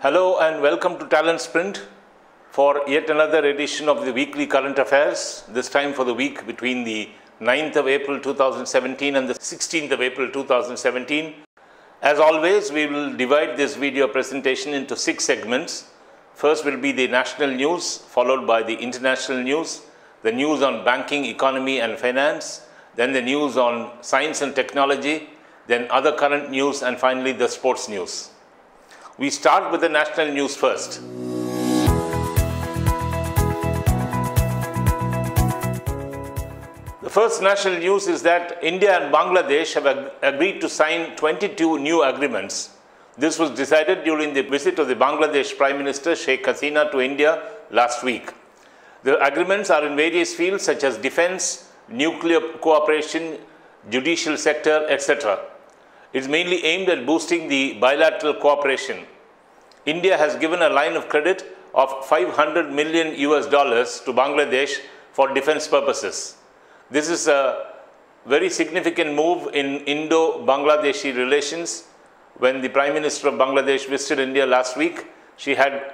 Hello and welcome to TalentSprint for yet another edition of the weekly current affairs, this time for the week between the 9th of April 2017 and the 16th of April 2017. As always, we will divide this video presentation into 6 segments. First will be the national news, followed by the international news, the news on banking, economy and finance, then the news on science and technology, then other current news, and finally the sports news. We start with the national news first. The first national news is that India and Bangladesh have agreed to sign 22 new agreements. This was decided during the visit of the Bangladesh Prime Minister Sheikh Hasina to India last week. The agreements are in various fields such as defense, nuclear cooperation, judicial sector, etc. It is mainly aimed at boosting the bilateral cooperation. India has given a line of credit of $500 million to Bangladesh for defense purposes. This is a very significant move in Indo-Bangladeshi relations. When the Prime Minister of Bangladesh visited India last week, she had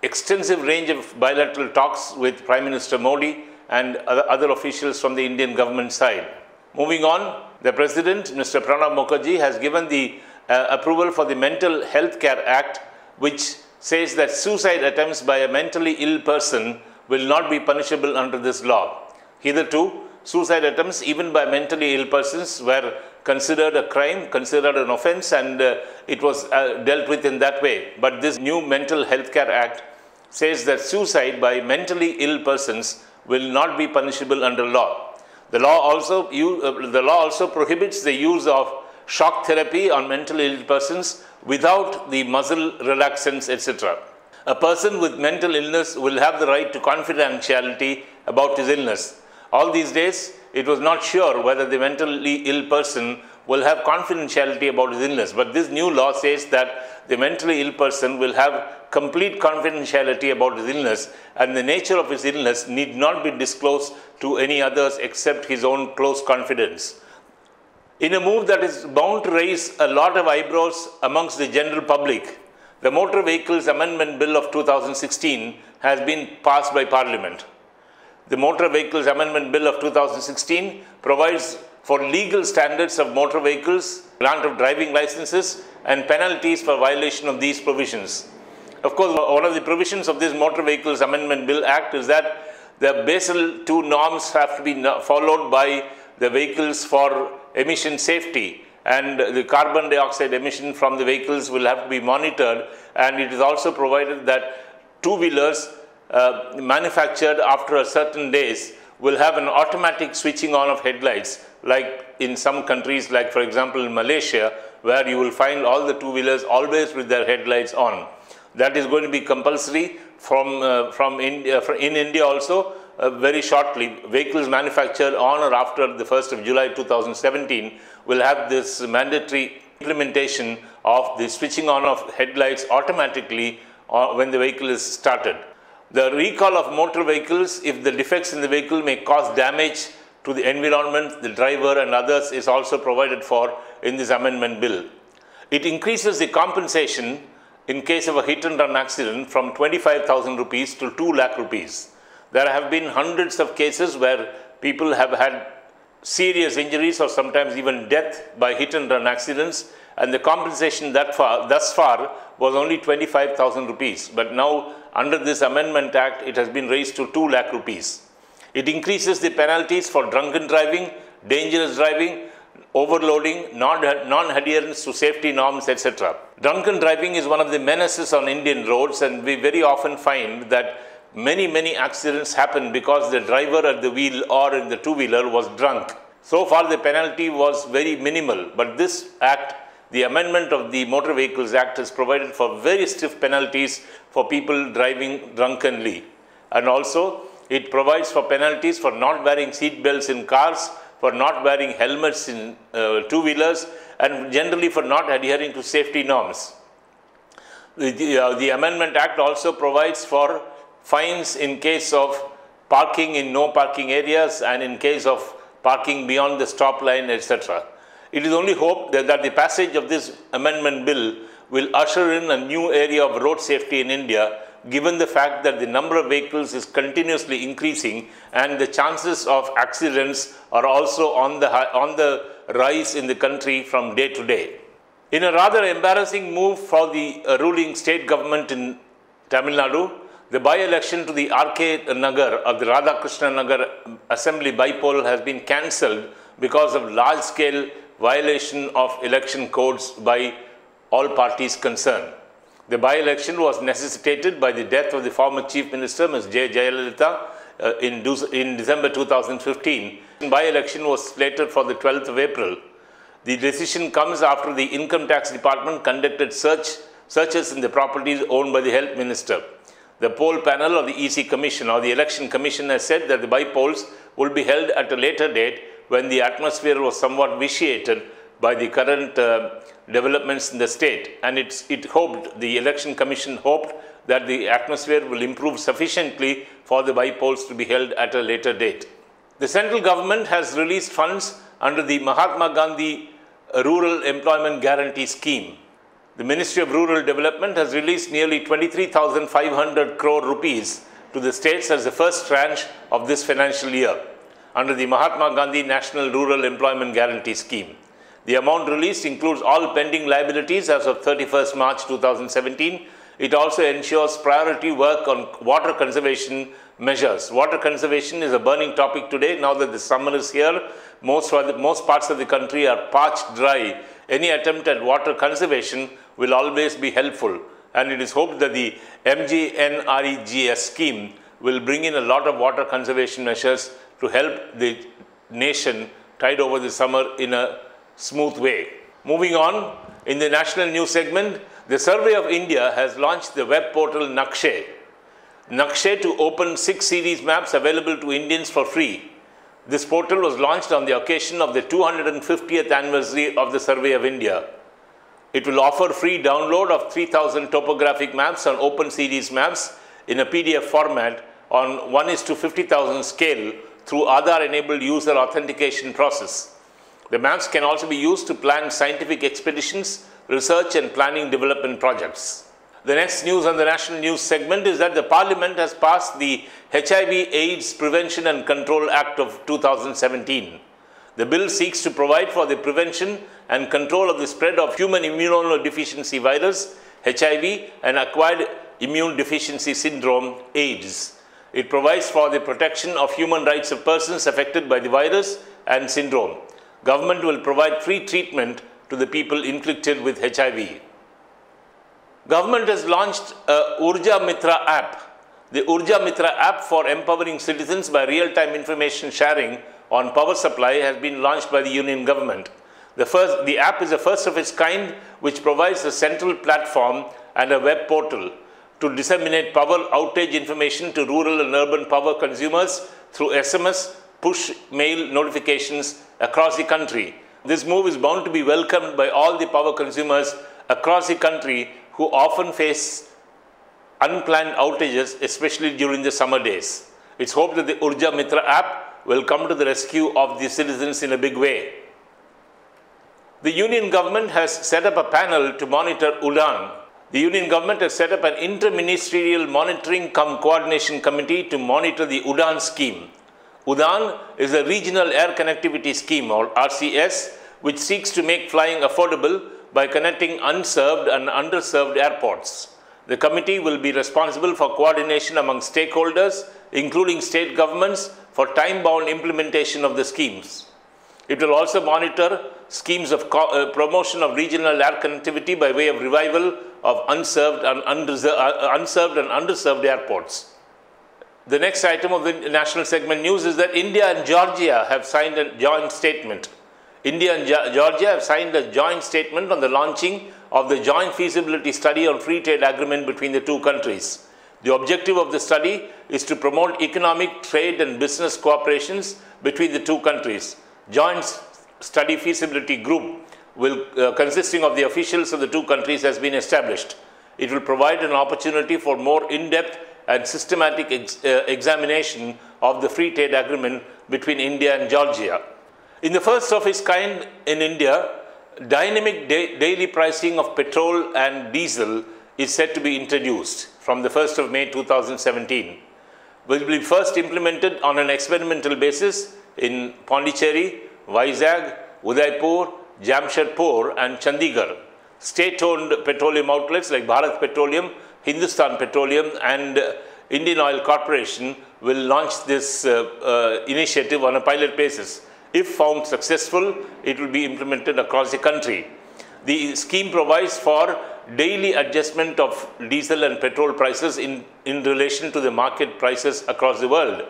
extensive range of bilateral talks with Prime Minister Modi and other officials from the Indian government side. Moving on, the President, Mr. Pranab Mukherjee, has given the approval for the Mental Health Care Act, which says that suicide attempts by a mentally ill person will not be punishable under this law. Hitherto, suicide attempts even by mentally ill persons were considered a crime, considered an offense, and it was dealt with in that way. But this new Mental Health Care Act says that suicide by mentally ill persons will not be punishable under law. The law also prohibits the use of shock therapy on mentally ill persons without the muscle relaxants, etc. A person with mental illness will have the right to confidentiality about his illness. All these days, it was not sure whether the mentally ill person will have confidentiality about his illness, but this new law says that the mentally ill person will have complete confidentiality about his illness, and the nature of his illness need not be disclosed to any others except his own close confidants. In a move that is bound to raise a lot of eyebrows amongst the general public, the Motor Vehicles Amendment Bill of 2016 has been passed by Parliament. The Motor Vehicles Amendment Bill of 2016 provides for legal standards of motor vehicles, grant of driving licenses, and penalties for violation of these provisions. Of course, one of the provisions of this Motor Vehicles Amendment Bill Act is that the Basel II norms have to be followed by the vehicles for emission safety, and the carbon dioxide emission from the vehicles will have to be monitored, and it is also provided that two-wheelers manufactured after a certain days will have an automatic switching on of headlights, like in some countries, like for example in Malaysia, where you will find all the two-wheelers always with their headlights on. That is going to be compulsory in India also. Very shortly, vehicles manufactured on or after the 1st of July 2017 will have this mandatory implementation of the switching on of headlights automatically when the vehicle is started. The recall of motor vehicles, if the defects in the vehicle may cause damage to the environment, the driver and others, is also provided for in this amendment bill. It increases the compensation in case of a hit-and-run accident from 25,000 rupees to 2 lakh rupees. There have been hundreds of cases where people have had serious injuries or sometimes even death by hit-and-run accidents, and the compensation thus far was only 25,000 rupees. But now, under this Amendment Act, it has been raised to 2 lakh rupees. It increases the penalties for drunken driving, dangerous driving, overloading, non-adherence to safety norms, etc. Drunken driving is one of the menaces on Indian roads, and we very often find that many accidents happen because the driver at the wheel or in the two-wheeler was drunk. So far the penalty was very minimal, but this act, the amendment of the Motor Vehicles Act, has provided for very stiff penalties for people driving drunkenly. And also it provides for penalties for not wearing seat belts in cars, for not wearing helmets in two-wheelers, and generally for not adhering to safety norms. The Amendment Act also provides for fines in case of parking in no parking areas and in case of parking beyond the stop line, etc. It is only hoped that the passage of this amendment bill will usher in a new area of road safety in India, given the fact that the number of vehicles is continuously increasing and the chances of accidents are also on the rise in the country from day to day. In a rather embarrassing move for the ruling state government in Tamil Nadu, the by-election to the RK Nagar of the Radhakrishna Nagar Assembly by-poll has been cancelled because of large-scale violation of election codes by all parties concerned. The by-election was necessitated by the death of the former Chief Minister, Ms. J. Jayalalitha, in December 2015. The by-election was slated for the 12th of April. The decision comes after the Income Tax Department conducted searches in the properties owned by the Health Minister. The poll panel of the EC Commission or the Election Commission has said that the by-polls will be held at a later date when the atmosphere was somewhat vitiated by the current developments in the state, and the Election Commission hoped that the atmosphere will improve sufficiently for the by-polls to be held at a later date. The central government has released funds under the Mahatma Gandhi Rural Employment Guarantee Scheme. The Ministry of Rural Development has released nearly 23,500 crore rupees to the states as the first tranche of this financial year under the Mahatma Gandhi National Rural Employment Guarantee Scheme. The amount released includes all pending liabilities as of 31st March 2017. It also ensures priority work on water conservation measures. Water conservation is a burning topic today. Now that the summer is here, most parts of the country are parched dry. Any attempt at water conservation will always be helpful, and it is hoped that the MGNREGS scheme will bring in a lot of water conservation measures to help the nation tide over the summer in a smooth way. Moving on, in the national news segment, the Survey of India has launched the web portal Nakshe to open 6 series maps available to Indians for free. This portal was launched on the occasion of the 250th anniversary of the Survey of India. It will offer free download of 3,000 topographic maps on open series maps in a PDF format on 1:50,000 scale through Aadhaar-enabled user authentication process. The maps can also be used to plan scientific expeditions, research and planning development projects. The next news on the national news segment is that the Parliament has passed the HIV/AIDS Prevention and Control Act of 2017. The bill seeks to provide for the prevention and control of the spread of human immunodeficiency virus, HIV, and acquired immune deficiency syndrome, AIDS. It provides for the protection of human rights of persons affected by the virus and syndrome. Government will provide free treatment to the people inflicted with HIV. Government has launched a Urja Mitra app. The Urja Mitra app for empowering citizens by real-time information sharing on power supply has been launched by the Union Government. The app is the first of its kind, which provides a central platform and a web portal to disseminate power outage information to rural and urban power consumers through SMS, push mail notifications across the country. This move is bound to be welcomed by all the power consumers across the country who often face unplanned outages, especially during the summer days. It's hoped that the Urja Mitra app will come to the rescue of the citizens in a big way. The Union Government has set up a panel to monitor UDAN. The Union Government has set up an inter-ministerial monitoring cum coordination committee to monitor the UDAN scheme. UDAN is a Regional Air Connectivity Scheme, or RCS, which seeks to make flying affordable by connecting unserved and underserved airports. The committee will be responsible for coordination among stakeholders, including state governments, for time-bound implementation of the schemes. It will also monitor schemes of promotion of regional air connectivity by way of revival of unserved and underserved airports. The next item of the national segment news is that India and Georgia have signed a joint statement. India and Georgia have signed a joint statement on the launching of the joint feasibility study on free trade agreement between the two countries. The objective of the study is to promote economic, trade and business cooperations between the two countries. Joint study feasibility group consisting of the officials of the two countries has been established. It will provide an opportunity for more in-depth and systematic examination of the free trade agreement between India and Georgia. In the first of its kind in India, Dynamic daily pricing of petrol and diesel is set to be introduced from the 1st of May 2017. Will be first implemented on an experimental basis in Pondicherry, Vizag, Udaipur, Jamshedpur and Chandigarh. State-owned petroleum outlets like Bharat Petroleum, Hindustan Petroleum and Indian Oil Corporation will launch this initiative on a pilot basis. If found successful, it will be implemented across the country. The scheme provides for daily adjustment of diesel and petrol prices in relation to the market prices across the world.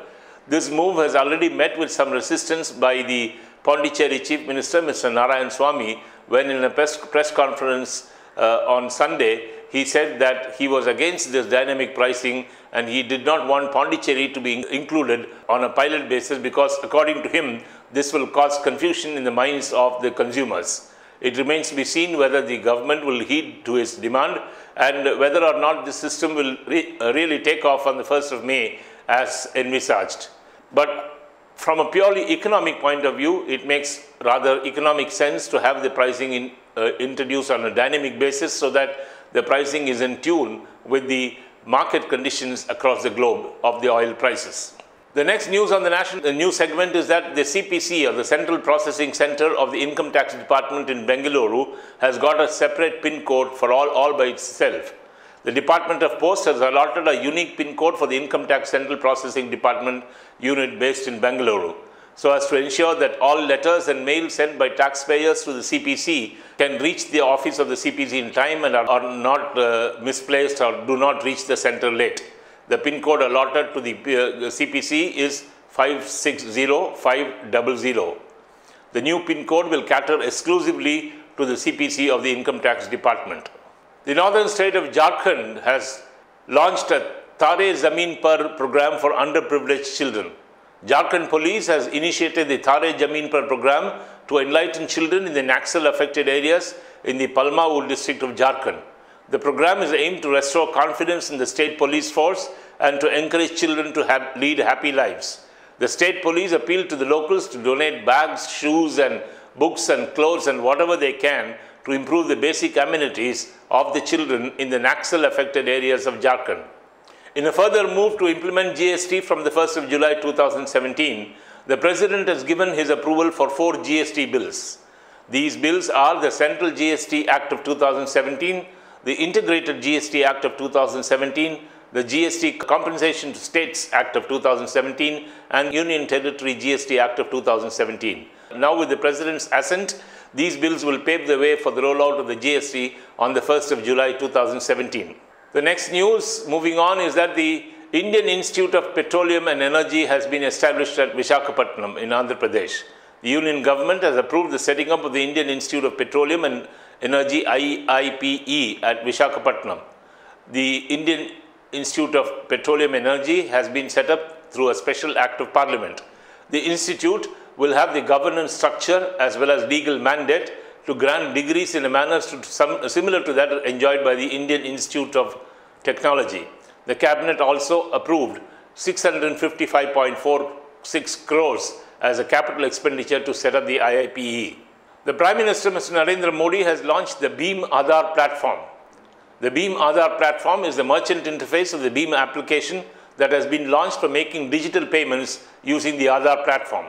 This move has already met with some resistance by the Pondicherry Chief Minister, Mr. Narayan Swamy, when in a press conference on Sunday, he said that he was against this dynamic pricing and he did not want Pondicherry to be included on a pilot basis because, according to him, this will cause confusion in the minds of the consumers. It remains to be seen whether the government will heed to his demand and whether or not the system will really take off on the 1st of May as envisaged. But from a purely economic point of view, it makes rather economic sense to have the pricing introduced on a dynamic basis so that the pricing is in tune with the market conditions across the globe of the oil prices. The next news on the national news segment is that the CPC, or the Central Processing Center of the Income Tax Department in Bengaluru, has got a separate PIN code for all by itself. The Department of Post has allotted a unique PIN code for the Income Tax Central Processing Department unit based in Bengaluru, so as to ensure that all letters and mail sent by taxpayers to the CPC can reach the office of the CPC in time and are not misplaced or do not reach the center late. The PIN code allotted to the CPC is 560500. The new PIN code will cater exclusively to the CPC of the Income Tax Department. The northern state of Jharkhand has launched a Tare Zameen Par program for underprivileged children. Jharkhand Police has initiated the Tare Zameen Par program to enlighten children in the Naxal-affected areas in the Palma-Ud district of Jharkhand. The program is aimed to restore confidence in the state police force and to encourage children to lead happy lives. The state police appeal to the locals to donate bags, shoes and books and clothes and whatever they can to improve the basic amenities of the children in the Naxal-affected areas of Jharkhand. In a further move to implement GST from the 1st of July 2017, the President has given his approval for 4 GST bills. These bills are the Central GST Act of 2017, the Integrated GST Act of 2017, the GST Compensation to States Act of 2017 and Union Territory GST Act of 2017. Now, with the President's assent, these bills will pave the way for the rollout of the GST on the 1st of July 2017. The next news, moving on, is that the Indian Institute of Petroleum and Energy has been established at Visakhapatnam in Andhra Pradesh. The Union Government has approved the setting up of the Indian Institute of Petroleum and Energy IIPE at Visakhapatnam. The Indian Institute of Petroleum and Energy has been set up through a special act of Parliament. The institute will have the governance structure as well as legal mandate to grant degrees in a manner similar to that enjoyed by the Indian Institute of Technology. The Cabinet also approved 655.46 crores as a capital expenditure to set up the IIPE. The Prime Minister, Mr. Narendra Modi, has launched the Beam Aadhaar platform. The Beam Aadhaar platform is the merchant interface of the Beam application that has been launched for making digital payments using the Aadhaar platform.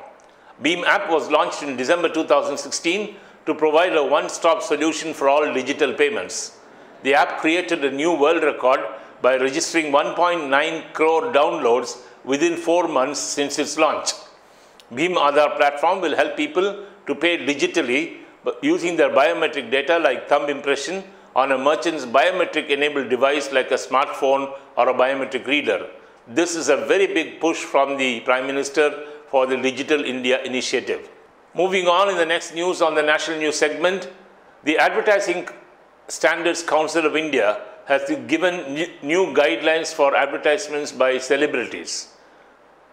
Beam app was launched in December 2016 to provide a one-stop solution for all digital payments. The app created a new world record by registering 1.9 crore downloads within 4 months since its launch. Beam Aadhaar platform will help people to pay digitally using their biometric data like thumb impression on a merchant's biometric-enabled device like a smartphone or a biometric reader. This is a very big push from the Prime Minister for the Digital India initiative. Moving on, in the next news on the national news segment, the Advertising Standards Council of India has given new guidelines for advertisements by celebrities.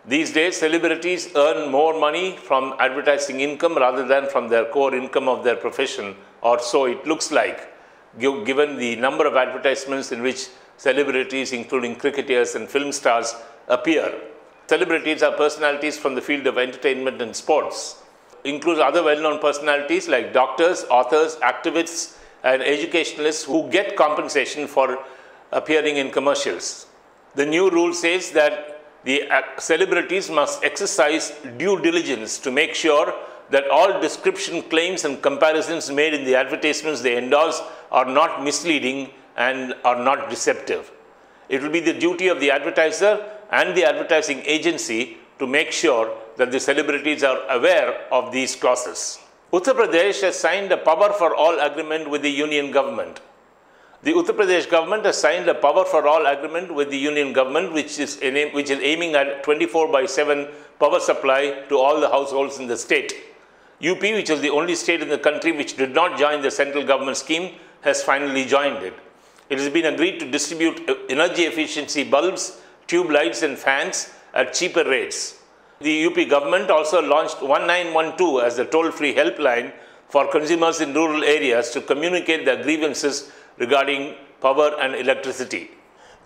These days, celebrities earn more money from advertising income rather than from their core income of their profession, or so it looks like, given the number of advertisements in which celebrities, including cricketers and film stars, appear. Celebrities are personalities from the field of entertainment and sports. includes other well-known personalities like doctors, authors, activists, and educationalists who get compensation for appearing in commercials. The new rule says that the celebrities must exercise due diligence to make sure that all description claims and comparisons made in the advertisements they endorse are not misleading and are not deceptive. It will be the duty of the advertiser and the advertising agency to make sure that the celebrities are aware of these clauses. Uttar Pradesh has signed a Power for All agreement with the union government. The Uttar Pradesh government has signed a Power for All agreement with the union government, which is aiming at 24/7 power supply to all the households in the state. UP, which is the only state in the country which did not join the central government scheme, has finally joined it. It has been agreed to distribute energy efficiency bulbs, tube lights and fans at cheaper rates. The UP government also launched 1912 as the toll-free helpline for consumers in rural areas to communicate their grievances regarding power and electricity.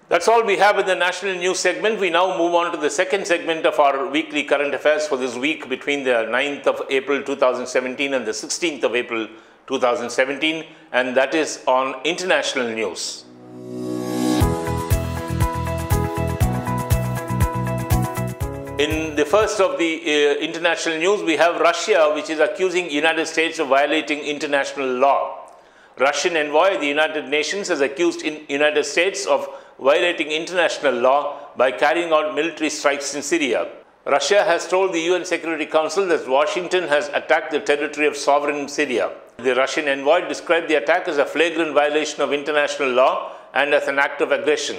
That's all we have in the national news segment. We now move on to the second segment of our weekly current affairs for this week between the 9th of April 2017 and the 16th of April 2017, and that is on international news. In the first of the international news, we have Russia, which is accusing United States of violating international law. Russian envoy, the United Nations, has accused United States of violating international law by carrying out military strikes in Syria. Russia has told the UN Security Council that Washington has attacked the territory of sovereign Syria. The Russian envoy described the attack as a flagrant violation of international law and as an act of aggression.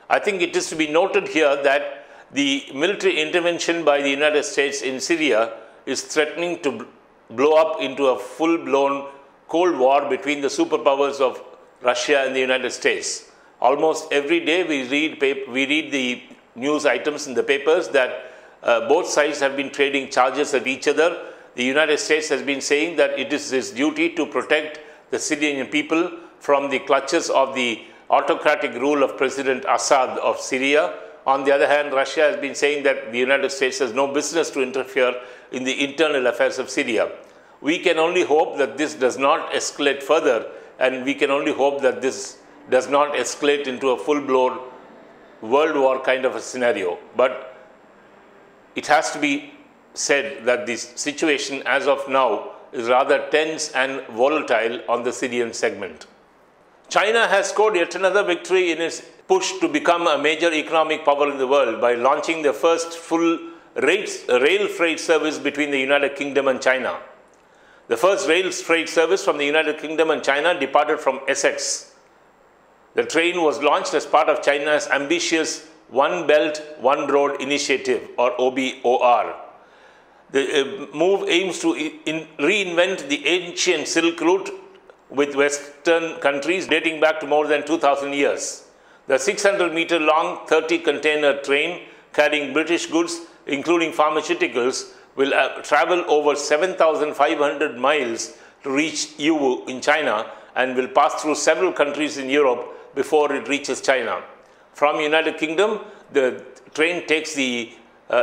I think it is to be noted here that the military intervention by the United States in Syria is threatening to blow up into a full-blown Cold War between the superpowers of Russia and the United States. Almost every day we read the news items in the papers that both sides have been trading charges at each other. The United States has been saying that it is its duty to protect the Syrian people from the clutches of the autocratic rule of President Assad of Syria. On the other hand, Russia has been saying that the United States has no business to interfere in the internal affairs of Syria. We can only hope that this does not escalate further, and we can only hope that this does not escalate into a full-blown world war kind of a scenario. But it has to be said that this situation as of now is rather tense and volatile on the Syrian segment. China has scored yet another victory in its push to become a major economic power in the world by launching the first full rail freight service between the United Kingdom and China. The first rail freight service from the United Kingdom and China departed from Essex. The train was launched as part of China's ambitious One Belt, One Road initiative, or OBOR. The move aims to reinvent the ancient Silk Route with Western countries dating back to more than 2,000 years. The 600-meter long 30-container train carrying British goods, including pharmaceuticals, will travel over 7,500 miles to reach Yiwu in China and will pass through several countries in Europe before it reaches China. From United Kingdom, the train takes the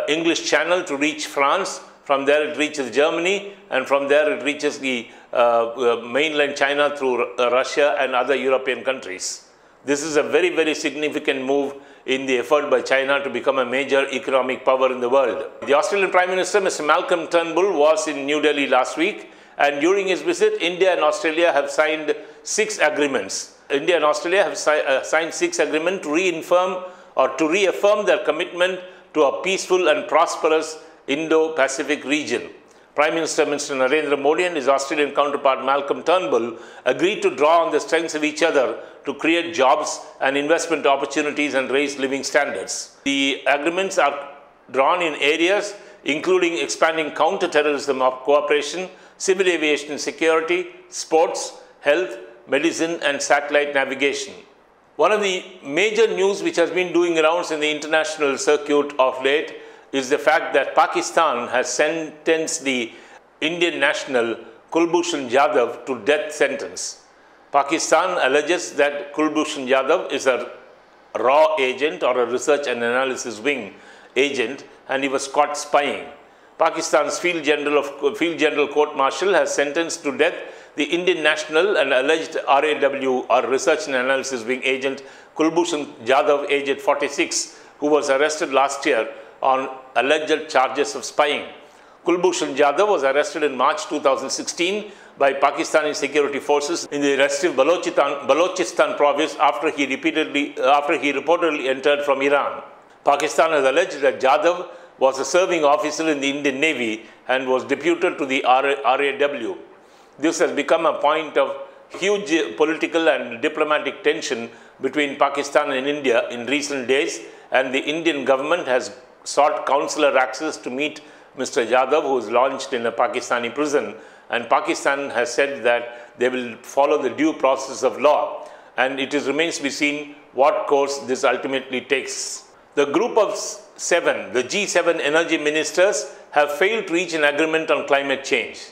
English Channel to reach France. From there it reaches Germany, and from there it reaches the mainland China through Russia and other European countries. This is a very, very significant move in the effort by China to become a major economic power in the world. The Australian Prime Minister, Mr. Malcolm Turnbull, was in New Delhi last week, and during his visit, India and Australia have signed 6 agreements. India and Australia have signed 6 agreements to reaffirm their commitment to a peaceful and prosperous Indo-Pacific region. Prime Minister Mr. Narendra Modi and his Australian counterpart Malcolm Turnbull agreed to draw on the strengths of each other to create jobs and investment opportunities and raise living standards. The agreements are drawn in areas including expanding counter-terrorism cooperation, civil aviation security, sports, health, medicine and satellite navigation. One of the major news which has been doing rounds in the international circuit of late is the fact that Pakistan has sentenced the Indian national Kulbhushan Jadhav to death sentence. Pakistan alleges that Kulbhushan Jadhav is a raw agent or a research and analysis wing agent, and he was caught spying. Pakistan's Field General Court Martial has sentenced to death the Indian national and alleged RAW, or Research and Analysis Wing agent Kulbhushan Jadhav, aged 46, who was arrested last year on alleged charges of spying. Kulbhushan Jadhav was arrested in March 2016 by Pakistani security forces in the restive Balochistan province after he reportedly entered from Iran. Pakistan has alleged that Jadhav was a serving officer in the Indian Navy and was deputed to the RAW. This has become a point of huge political and diplomatic tension between Pakistan and India in recent days, and the Indian government has sought consular access to meet Mr. Jadhav, who is launched in a Pakistani prison, and Pakistan has said that they will follow the due process of law, and it remains to be seen what course this ultimately takes. The group of 7, the G7 energy ministers, have failed to reach an agreement on climate change.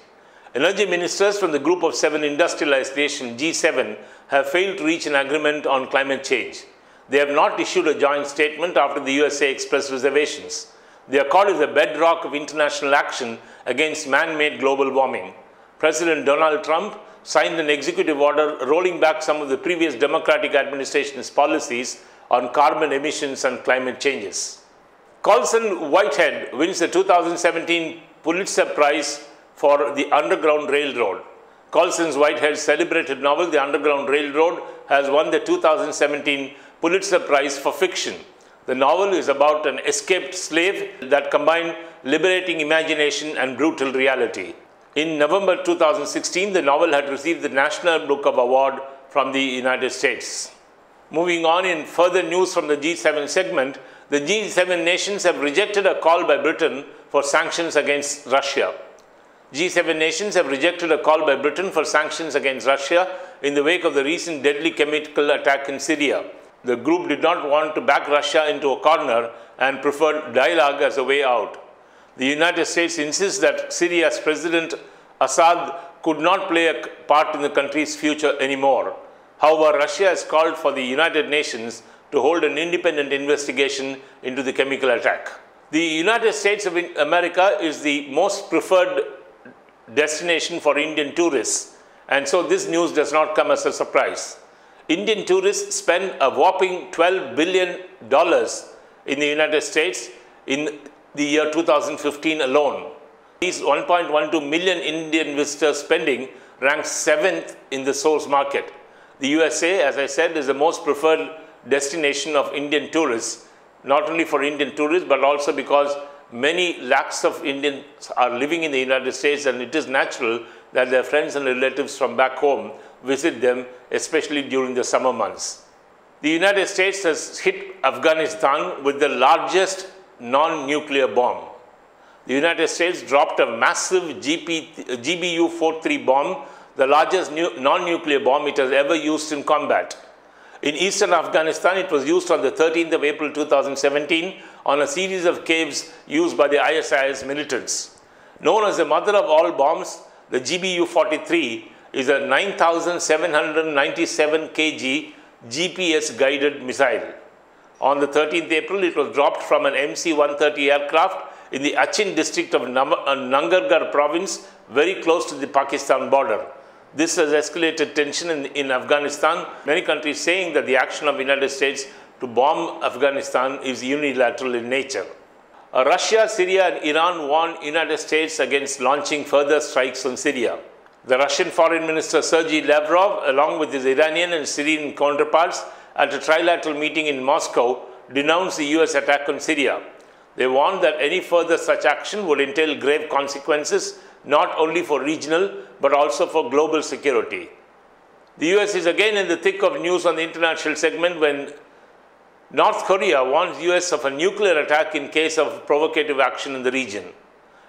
Energy ministers from the group of 7 industrialized nations, G7, have failed to reach an agreement on climate change. They have not issued a joint statement after the USA expressed reservations. They are called as the bedrock of international action against man-made global warming. President Donald Trump signed an executive order rolling back some of the previous Democratic administration's policies on carbon emissions and climate changes. Colson Whitehead wins the 2017 Pulitzer Prize for The Underground Railroad. Colson Whitehead's celebrated novel, The Underground Railroad, has won the 2017 Pulitzer Prize for fiction. The novel is about an escaped slave that combined liberating imagination and brutal reality. In November 2016, the novel had received the National Book Award from the United States. Moving on, in further news from the G7 segment, the G7 nations have rejected a call by Britain for sanctions against Russia. G7 nations have rejected a call by Britain for sanctions against Russia in the wake of the recent deadly chemical attack in Syria. The group did not want to back Russia into a corner and preferred dialogue as a way out. The United States insists that Syria's President Assad could not play a part in the country's future anymore. However, Russia has called for the United Nations to hold an independent investigation into the chemical attack. The United States of America is the most preferred destination for Indian tourists, and so this news does not come as a surprise. Indian tourists spend a whopping $12 billion in the United States in the year 2015 alone. These 1.12 million Indian visitors spending ranks 7th in the source market. The USA, as I said, is the most preferred destination of Indian tourists, not only for Indian tourists, but also because many lakhs of Indians are living in the United States, and it is natural that their friends and relatives from back home visit them, especially during the summer months. The United States has hit Afghanistan with the largest non-nuclear bomb. The United States dropped a massive GBU-43 bomb, the largest non-nuclear bomb it has ever used in combat. In eastern Afghanistan, it was used on the 13th of April 2017 on a series of caves used by the ISIS militants. Known as the mother of all bombs, the GBU-43 is a 9,797 kg GPS-guided missile. On the 13th April, it was dropped from an MC-130 aircraft in the Achin district of Nangargar province, very close to the Pakistan border. This has escalated tension in Afghanistan, many countries saying that the action of the United States to bomb Afghanistan is unilateral in nature. Russia, Syria and Iran warned United States against launching further strikes on Syria. The Russian Foreign Minister Sergei Lavrov, along with his Iranian and Syrian counterparts at a trilateral meeting in Moscow, denounced the US attack on Syria. They warned that any further such action would entail grave consequences, not only for regional, but also for global security. The US is again in the thick of news on the international segment when North Korea warns US of a nuclear attack in case of provocative action in the region.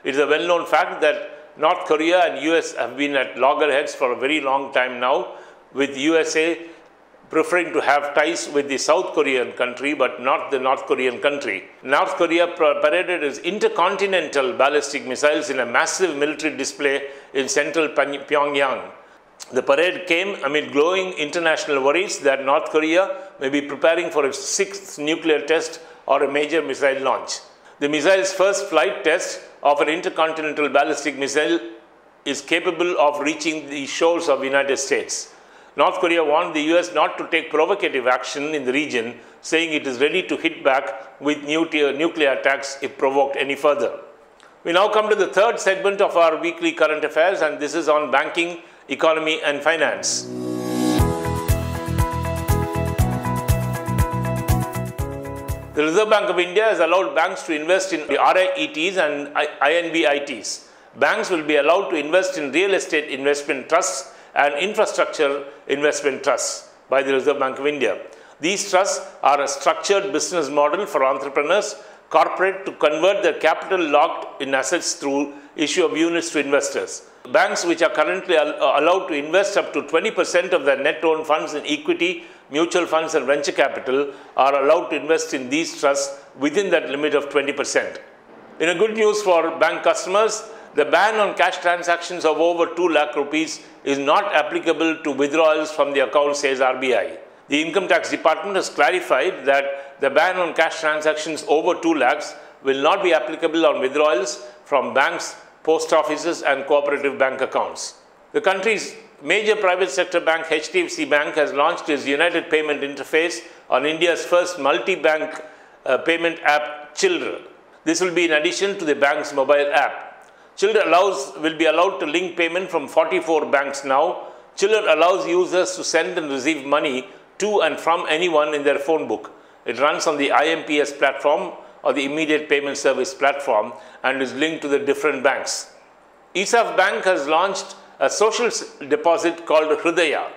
It is a well-known fact that North Korea and US have been at loggerheads for a very long time now, with USA preferring to have ties with the South Korean country, but not the North Korean country. North Korea paraded its intercontinental ballistic missiles in a massive military display in central Pyongyang. The parade came amid growing international worries that North Korea may be preparing for its 6th nuclear test or a major missile launch. The missile's first flight test of an intercontinental ballistic missile is capable of reaching the shores of the United States. North Korea warned the US not to take provocative action in the region, saying it is ready to hit back with nuclear attacks if provoked any further. We now come to the third segment of our weekly current affairs, and this is on banking, economy and finance. The Reserve Bank of India has allowed banks to invest in RIETs and INBITs. Banks will be allowed to invest in real estate investment trusts and infrastructure investment trusts by the Reserve Bank of India. These trusts are a structured business model for entrepreneurs, corporate to convert their capital locked in assets through issue of units to investors. Banks which are currently allowed to invest up to 20% of their net owned funds in equity, mutual funds and venture capital are allowed to invest in these trusts within that limit of 20%. In a good news for bank customers, the ban on cash transactions of over 2 lakh rupees is not applicable to withdrawals from the account, says RBI. The Income Tax Department has clarified that the ban on cash transactions over 2 lakhs will not be applicable on withdrawals from banks, post offices and cooperative bank accounts. The country's major private sector bank, HDFC Bank, has launched its United Payment Interface on India's first multi-bank payment app, Childr. This will be in addition to the bank's mobile app. Childr will be allowed to link payment from 44 banks now. Childr allows users to send and receive money to and from anyone in their phone book. It runs on the IMPS platform or the Immediate Payment Service platform and is linked to the different banks. ISAF Bank has launched a social deposit called Hridaya.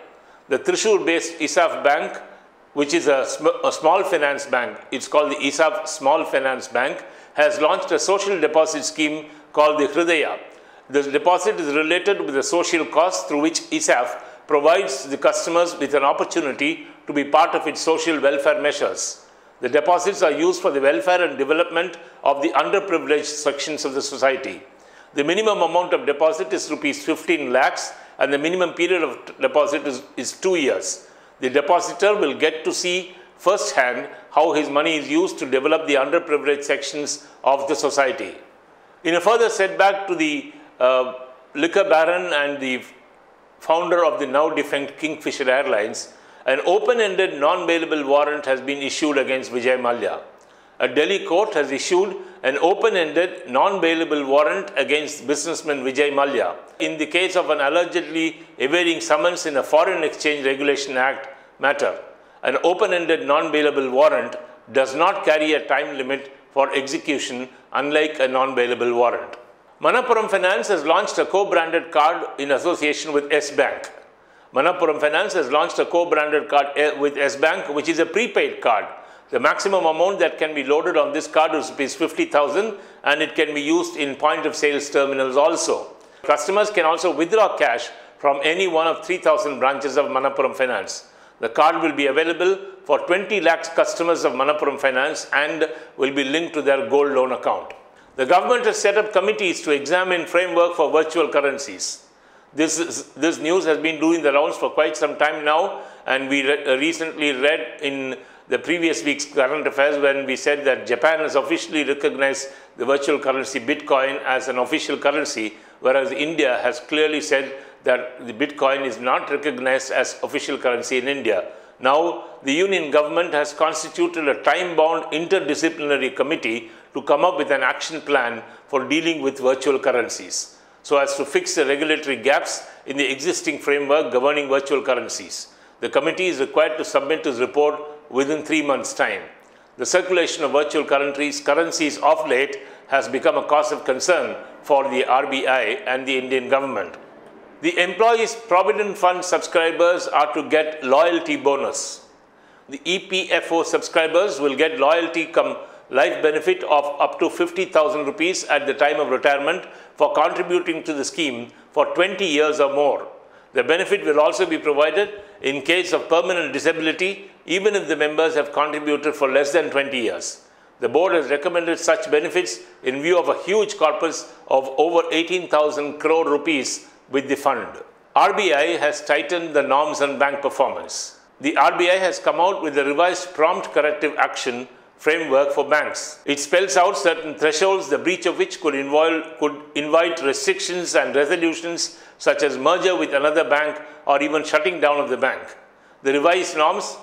The Thrissur-based ISAF Bank, which is a small finance bank, it's called the ISAF Small Finance Bank, has launched a social deposit scheme called the Hridaya. The deposit is related with the social cause through which ISAF provides the customers with an opportunity to be part of its social welfare measures. The deposits are used for the welfare and development of the underprivileged sections of the society. The minimum amount of deposit is rupees 15 lakhs and the minimum period of deposit is 2 years. The depositor will get to see firsthand how his money is used to develop the underprivileged sections of the society. In a further setback to the liquor baron and the founder of the now defunct Kingfisher Airlines, an open-ended non-bailable warrant has been issued against Vijay Mallya. A Delhi court has issued an open-ended non-bailable warrant against businessman Vijay Mallya in the case of an allegedly evading summons in a Foreign Exchange Regulation Act matter. An open-ended non-bailable warrant does not carry a time limit for execution, unlike a non-bailable warrant. Manappuram Finance has launched a co-branded card in association with S Bank. Manappuram Finance has launched a co-branded card with S Bank, which is a prepaid card. The maximum amount that can be loaded on this card is rupees 50,000 and it can be used in point-of-sales terminals also. Customers can also withdraw cash from any one of 3,000 branches of Manappuram Finance. The card will be available for 20 lakhs customers of Manappuram Finance and will be linked to their gold loan account. The government has set up committees to examine framework for virtual currencies. This news has been doing the rounds for quite some time now, and we recently read in the previous week's current affairs when we said that Japan has officially recognized the virtual currency Bitcoin as an official currency, whereas India has clearly said that the Bitcoin is not recognized as official currency in India. Now, the Union government has constituted a time-bound interdisciplinary committee to come up with an action plan for dealing with virtual currencies, so as to fix the regulatory gaps in the existing framework governing virtual currencies. The committee is required to submit its report within 3 months' time. The circulation of virtual currencies of late has become a cause of concern for the RBI and the Indian government. The Employees Provident Fund subscribers are to get loyalty bonus. The EPFO subscribers will get loyalty cum life benefit of up to 50,000 rupees at the time of retirement for contributing to the scheme for 20 years or more. The benefit will also be provided in case of permanent disability, even if the members have contributed for less than 20 years. The board has recommended such benefits in view of a huge corpus of over 18,000 crore rupees with the fund. RBI has tightened the norms on bank performance. The RBI has come out with a revised prompt corrective action framework for banks. It spells out certain thresholds, the breach of which could invite restrictions and resolutions such as merger with another bank or even shutting down of the bank. The revised norms,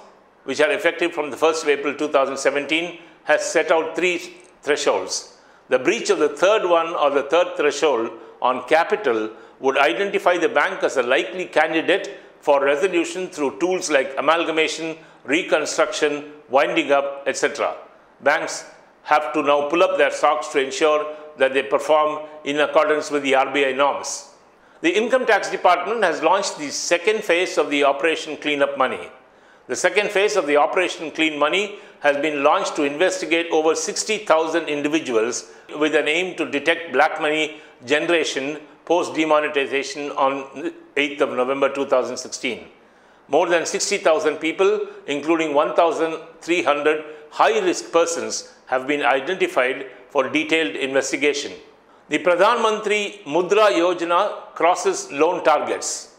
which are effective from the 1st of April 2017, has set out 3 thresholds. The breach of the third one or the third threshold on capital would identify the bank as a likely candidate for resolution through tools like amalgamation, reconstruction, winding up, etc. Banks have to now pull up their socks to ensure that they perform in accordance with the RBI norms. The Income Tax Department has launched the second phase of the Operation Clean Up Money. The second phase of the Operation Clean Money has been launched to investigate over 60,000 individuals with an aim to detect black money generation post-demonetization on 8th of November 2016. More than 60,000 people, including 1,300 high-risk persons, have been identified for detailed investigation. The Pradhan Mantri Mudra Yojana crosses loan targets.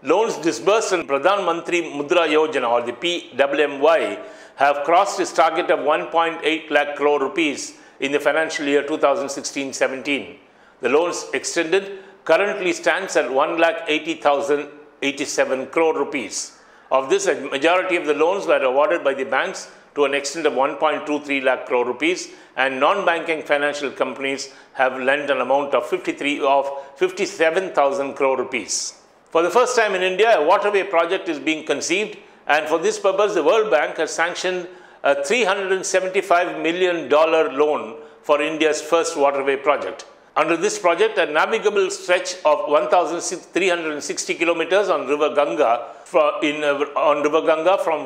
Loans disbursed in Pradhan Mantri Mudra Yojana, or the PMMY, have crossed its target of 1.8 lakh crore rupees in the financial year 2016-17. The loans extended currently stands at 1,80,087 crore rupees. Of this, a majority of the loans were awarded by the banks to an extent of 1.23 lakh crore rupees, and non-banking financial companies have lent an amount of 57,000 crore rupees. For the first time in India, a waterway project is being conceived, and for this purpose, the World Bank has sanctioned a $375 million loan for India's first waterway project. Under this project, a navigable stretch of 1,360 kilometers on River Ganga from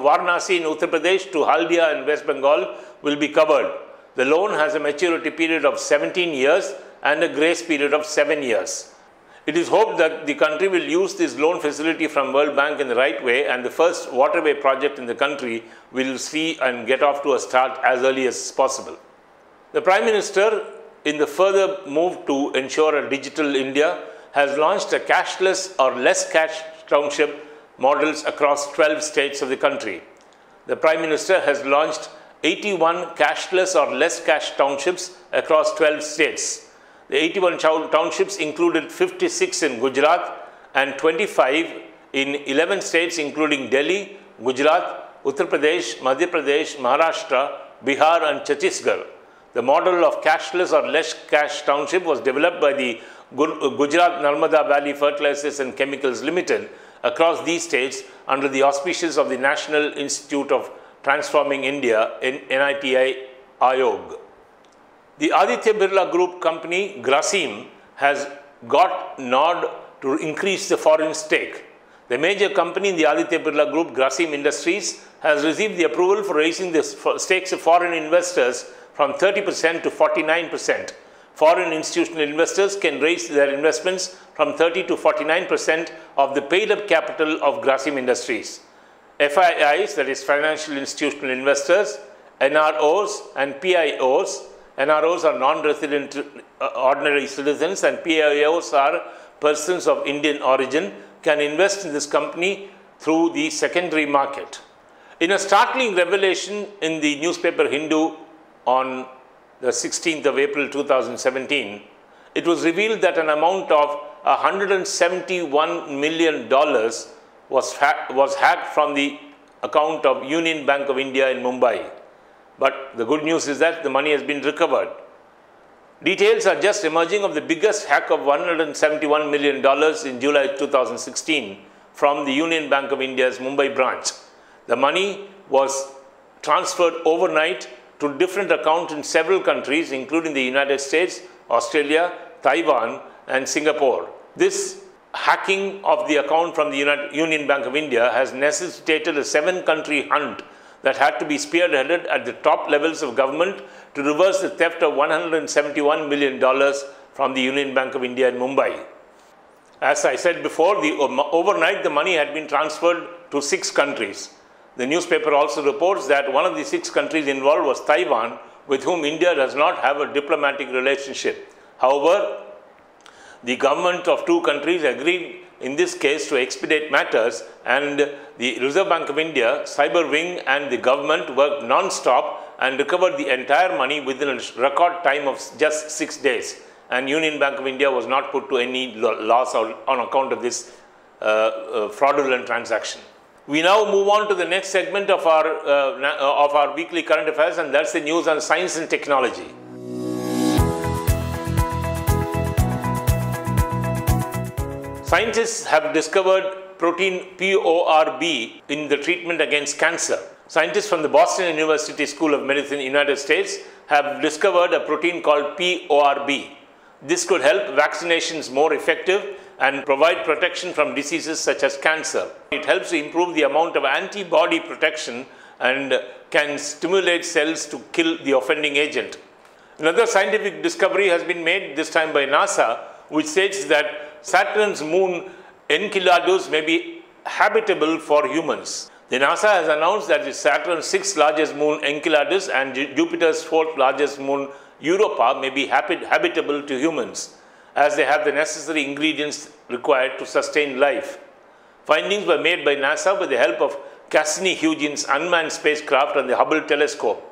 Varanasi in Uttar Pradesh to Haldia in West Bengal will be covered. The loan has a maturity period of 17 years and a grace period of 7 years. It is hoped that the country will use this loan facility from World Bank in the right way, and the first waterway project in the country will see and get off to a start as early as possible. The Prime Minister, in the further move to ensure a digital India, has launched a cashless or less cash township models across 12 states of the country. The Prime Minister has launched 81 cashless or less cash townships across 12 states. The 81 townships included 56 in Gujarat and 25 in 11 states including Delhi, Gujarat, Uttar Pradesh, Madhya Pradesh, Maharashtra, Bihar and Chhattisgarh. The model of cashless or less cash township was developed by the Gujarat Narmada Valley Fertilizers and Chemicals Limited across these states under the auspices of the National Institute of Transforming India, NITI Ayog. The Aditya Birla Group company Grasim has got nod to increase the foreign stake. The major company in the Aditya Birla Group, Grasim Industries, has received the approval for raising the stakes of foreign investors from 30% to 49%. Foreign institutional investors can raise their investments from 30 to 49% of the paid-up capital of Grasim Industries. FIIs, that is financial institutional investors, NROs and PIOs. NROs are non-resident ordinary citizens and PIOs are persons of Indian origin, can invest in this company through the secondary market. In a startling revelation in the newspaper Hindu on the 16th of April 2017, it was revealed that an amount of $171 million was hacked from the account of Union Bank of India in Mumbai. But the good news is that the money has been recovered. Details are just emerging of the biggest hack of $171 million in July 2016 from the Union Bank of India's Mumbai branch. The money was transferred overnight to different accounts in several countries, including the United States, Australia, Taiwan, and Singapore. This hacking of the account from the Union Bank of India has necessitated a 7-country hunt that had to be spearheaded at the top levels of government to reverse the theft of $171 million from the Union Bank of India in Mumbai. As I said before, overnight the money had been transferred to 6 countries. The newspaper also reports that one of the 6 countries involved was Taiwan, with whom India does not have a diplomatic relationship. However, the government of 2 countries agreed in this case to expedite matters, and the Reserve Bank of India, Cyber Wing and the government worked non-stop and recovered the entire money within a record time of just 6 days. And Union Bank of India was not put to any loss on account of this fraudulent transaction. We now move on to the next segment of our weekly current affairs, and that's the news on science and technology. Scientists have discovered protein PORB in the treatment against cancer. Scientists from the Boston University School of Medicine, United States, have discovered a protein called PORB. This could help vaccinations more effective and provide protection from diseases such as cancer. It helps to improve the amount of antibody protection and can stimulate cells to kill the offending agent. Another scientific discovery has been made, this time by NASA, which states that Saturn's moon Enceladus may be habitable for humans. The NASA has announced that Saturn's 6th largest moon Enceladus and Jupiter's 4th largest moon Europa may be habitable to humans, as they have the necessary ingredients required to sustain life. Findings were made by NASA with the help of Cassini-Huygens unmanned spacecraft and the Hubble telescope.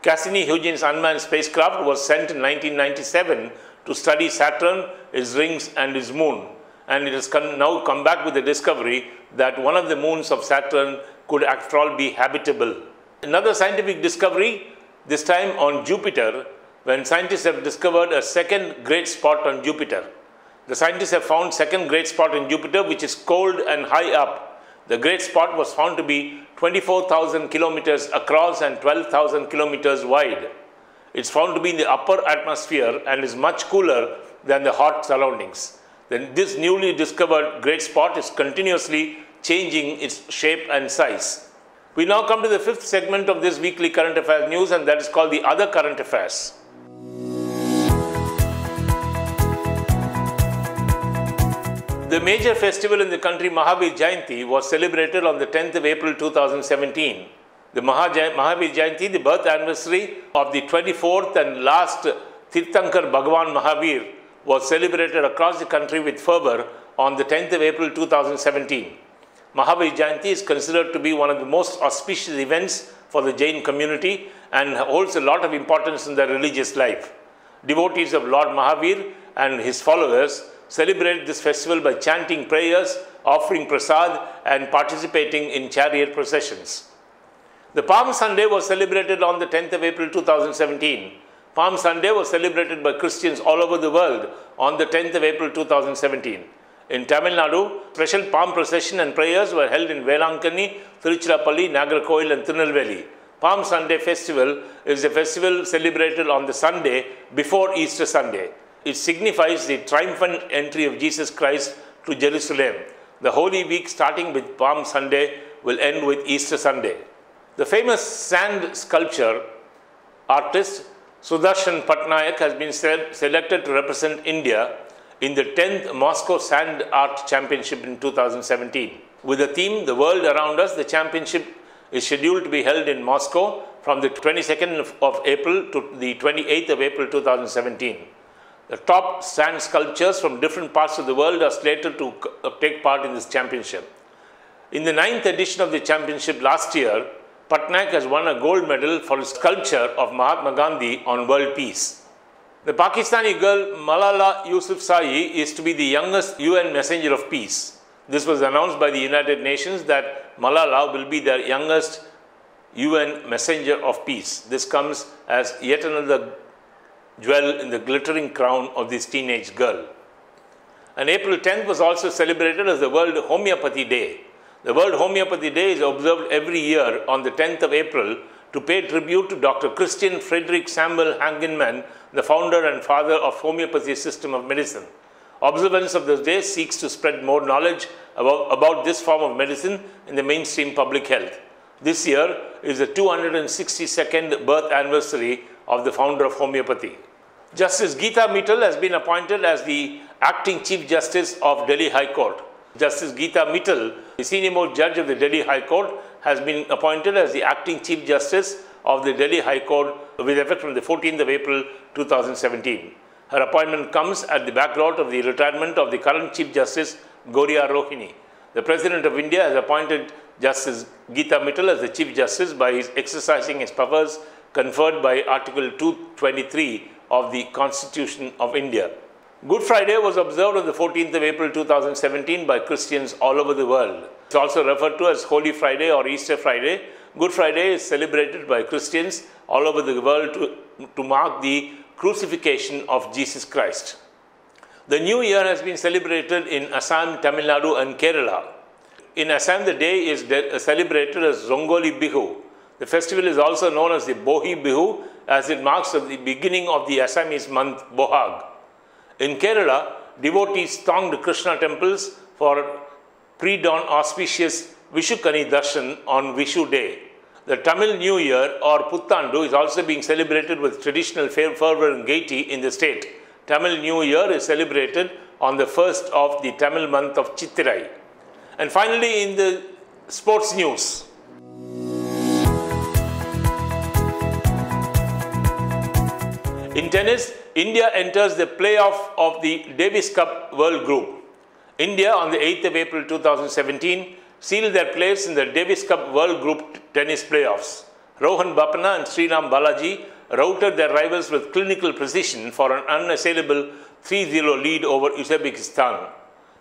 Cassini-Huygens unmanned spacecraft was sent in 1997 to study Saturn, its rings and its moon, and it has now come back with the discovery that one of the moons of Saturn could after all be habitable. Another scientific discovery, this time on Jupiter, when scientists have discovered a second great spot on Jupiter. The scientists have found second great spot in Jupiter, which is cold and high up. The great spot was found to be 24,000 kilometers across and 12,000 kilometers wide. It's found to be in the upper atmosphere and is much cooler than the hot surroundings. Then this newly discovered great spot is continuously changing its shape and size. We now come to the fifth segment of this weekly current affairs news, and that is called the Other Current Affairs. The major festival in the country, Mahavir Jayanti, was celebrated on the 10th of April 2017. The Mahavir Jayanti, the birth anniversary of the 24th and last Tirthankar Bhagavan Mahavir, was celebrated across the country with fervor on the 10th of April 2017. Mahavir Jayanti is considered to be one of the most auspicious events for the Jain community and holds a lot of importance in their religious life. Devotees of Lord Mahavir and his followers celebrate this festival by chanting prayers, offering prasad, and participating in chariot processions. The Palm Sunday was celebrated on the 10th of April 2017. Palm Sunday was celebrated by Christians all over the world on the 10th of April 2017. In Tamil Nadu, special palm procession and prayers were held in Velankani, Tiruchirappalli, Nagarkoil and Tirunelveli. Palm Sunday festival is a festival celebrated on the Sunday before Easter Sunday. It signifies the triumphant entry of Jesus Christ to Jerusalem. The Holy Week, starting with Palm Sunday, will end with Easter Sunday. The famous sand sculpture artist Sudarshan Patnaik has been selected to represent India in the 10th Moscow Sand Art Championship in 2017. With the theme, The World Around Us, the championship is scheduled to be held in Moscow from the 22nd of April to the 28th of April 2017. The top sand sculptures from different parts of the world are slated to take part in this championship. In the 9th edition of the championship last year, Patnaik has won a gold medal for his sculpture of Mahatma Gandhi on world peace. The Pakistani girl Malala Yousafzai is to be the youngest UN Messenger of Peace. This was announced by the United Nations that Malala will be the youngest UN Messenger of Peace. This comes as yet another jewel in the glittering crown of this teenage girl. And April 10th was also celebrated as the World Homeopathy Day. The World Homeopathy Day is observed every year on the 10th of April to pay tribute to Dr. Christian Friedrich Samuel Hahnemann, the founder and father of homeopathy system of medicine. Observance of this day seeks to spread more knowledge about this form of medicine in the mainstream public health. This year is the 262nd birth anniversary of the founder of homeopathy. Justice Geeta Mittal has been appointed as the acting Chief Justice of Delhi High Court. Justice Geeta Mittal, the senior-most judge of the Delhi High Court, has been appointed as the acting Chief Justice of the Delhi High Court with effect from the 14th of April 2017. Her appointment comes at the backdrop of the retirement of the current Chief Justice, Goriya Rohini. The President of India has appointed Justice Geeta Mittal as the Chief Justice by exercising his powers conferred by Article 223 of the Constitution of India. Good Friday was observed on the 14th of April 2017 by Christians all over the world. It's also referred to as Holy Friday or Easter Friday. Good Friday is celebrated by Christians all over the world to mark the crucifixion of Jesus Christ. The New Year has been celebrated in Assam, Tamil Nadu and Kerala. In Assam, the day is celebrated as Rongoli Bihu. The festival is also known as the Bohi Bihu, as it marks the beginning of the Assamese month Bohag. In Kerala, devotees thronged Krishna temples for pre-dawn auspicious Vishukani Darshan on Vishu Day. The Tamil New Year or Puttandu is also being celebrated with traditional fervor and gaiety in the state. Tamil New Year is celebrated on the first of the Tamil month of Chittirai. And finally, in the sports news. In tennis, India enters the playoff of the Davis Cup World Group. India, on the 8th of April 2017, sealed their place in the Davis Cup World Group tennis playoffs. Rohan Bopanna and Sriram Balaji routed their rivals with clinical precision for an unassailable 3-0 lead over Uzbekistan.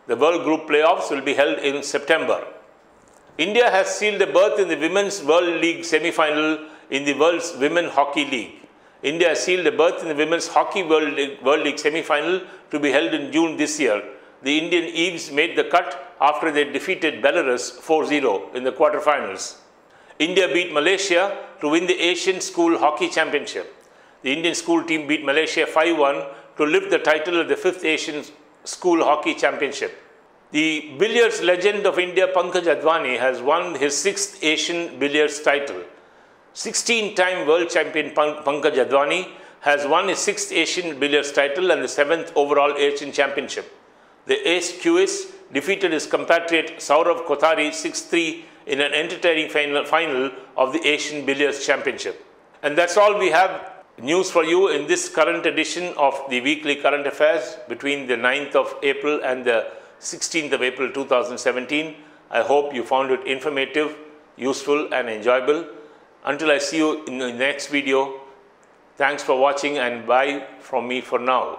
The World Group playoffs will be held in September. India has sealed a berth in the Women's World League semi-final in the World's Women Hockey League. India has sealed a berth in the Women's Hockey World League semi-final to be held in June this year. The Indian Eves made the cut after they defeated Belarus 4-0 in the quarterfinals. India beat Malaysia to win the Asian School Hockey Championship. The Indian school team beat Malaysia 5-1 to lift the title of the 5th Asian School Hockey Championship. The billiards legend of India, Pankaj Advani, has won his 6th Asian billiards title. 16-time world champion Pankaj Advani has won his 6th Asian billiards title and the 7th overall Asian championship. The ace Qis defeated his compatriot Saurav Kothari 6-3 in an entertaining final of the Asian Billiards Championship. And that's all we have news for you in this current edition of the Weekly Current Affairs between the 9th of April and the 16th of April 2017. I hope you found it informative, useful and enjoyable. Until I see you in the next video, thanks for watching and bye from me for now.